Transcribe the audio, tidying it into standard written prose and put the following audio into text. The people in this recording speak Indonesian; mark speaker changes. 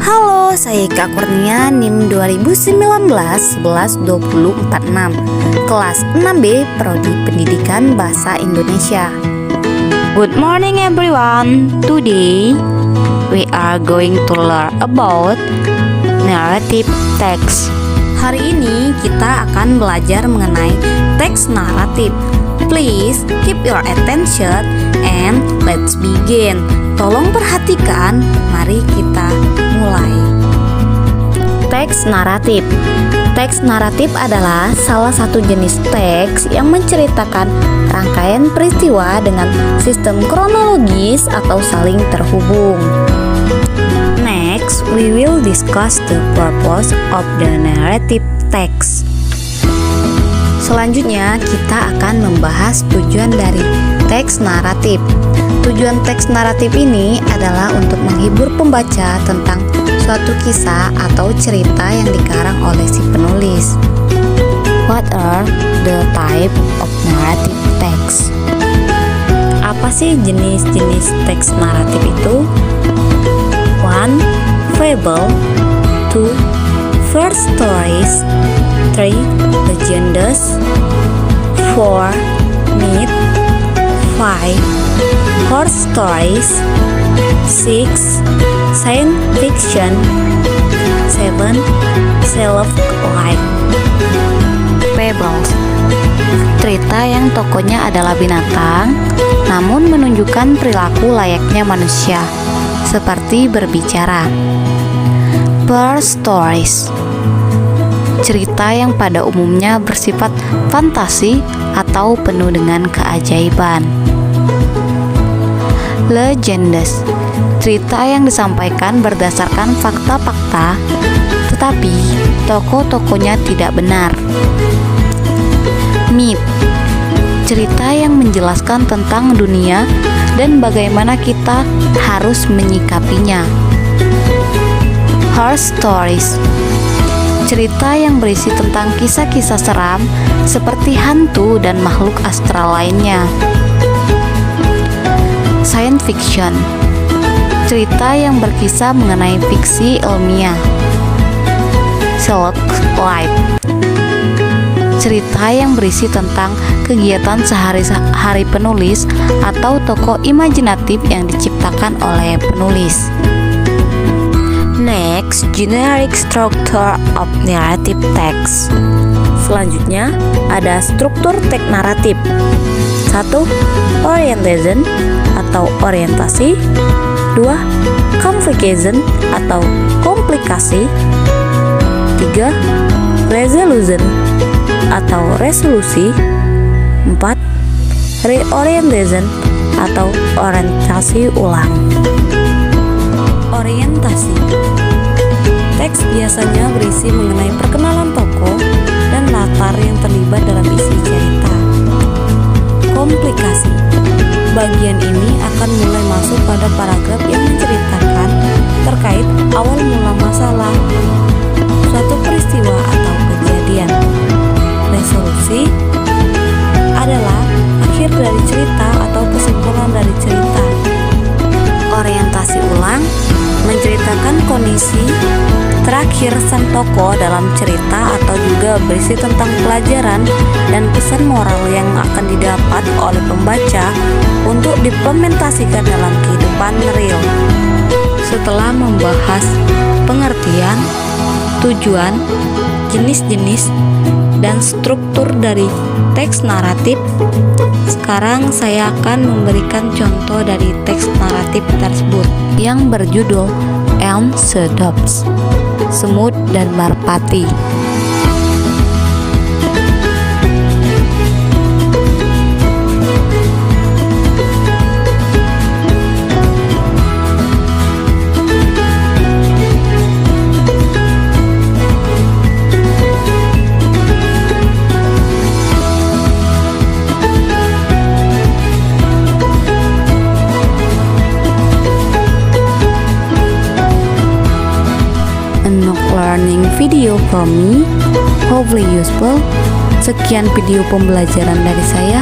Speaker 1: Halo, saya Kak Kurnia, NIM 2019-11-2046, kelas 6B, Prodi Pendidikan Bahasa Indonesia.
Speaker 2: Good morning everyone. Today we are going to learn about narrative text.
Speaker 1: Hari ini kita akan belajar mengenai teks naratif. Please keep your attention and let's begin. Tolong perhatikan, mari kita mulai. Teks naratif. Teks naratif adalah salah satu jenis teks yang menceritakan rangkaian peristiwa dengan sistem kronologis atau saling terhubung. Next, we will discuss the purpose of the narrative text. Selanjutnya, kita akan membahas tujuan dari teks naratif. Tujuan teks naratif ini adalah untuk menghibur pembaca tentang suatu kisah atau cerita yang dikarang oleh si penulis.
Speaker 2: What are the type of narrative text?
Speaker 1: Apa sih jenis-jenis teks naratif itu? 1. Fable. 2. First stories. 3. Legendas. 4. Myth. 5. Horror stories. 6. Science fiction. 7. Self-help.
Speaker 2: Fables. Cerita yang tokohnya adalah binatang, namun menunjukkan perilaku layaknya manusia, seperti berbicara. First stories. Cerita yang pada umumnya bersifat fantasi atau penuh dengan keajaiban. Legendas. Cerita yang disampaikan berdasarkan fakta-fakta, tetapi tokoh-tokohnya tidak benar. Myth. Cerita yang menjelaskan tentang dunia dan bagaimana kita harus menyikapinya. Horror stories. Cerita yang berisi tentang kisah-kisah seram seperti hantu dan makhluk astral lainnya. Science fiction. Cerita yang berkisah mengenai fiksi ilmiah. Self-help. Cerita yang berisi tentang kegiatan sehari-hari penulis atau tokoh imajinatif yang diciptakan oleh penulis. Next, generic structure of narrative text.
Speaker 1: Selanjutnya, ada struktur teks naratif. 1. Orientation atau orientasi. 2. Complication atau komplikasi. 3. Resolution atau resolusi. 4. Reorientation atau orientasi ulang. Orientasi. Teks biasanya berisi mengenai perkenalan tokoh dan latar yang terlibat dalam isi cerita. Komplikasi. Bagian ini akan mulai masuk pada paragraf yang menceritakan terkait awal mula masalah, suatu peristiwa atau kejadian. Resolusi adalah akhir dari cerita atau kesimpulan dari cerita. Orientasi ulang menceritakan kondisi terakhir sang tokoh dalam cerita atau juga berisi tentang pelajaran dan pesan moral yang akan didapat oleh pembaca untuk diimplementasikan dalam kehidupan real. Setelah membahas pengertian, tujuan, jenis-jenis, dan struktur dari teks naratif, sekarang saya akan memberikan contoh dari teks naratif tersebut yang berjudul Elm Sedobs, Semut dan Merpati. Learning video from me, hopefully useful. Sekian video pembelajaran dari saya.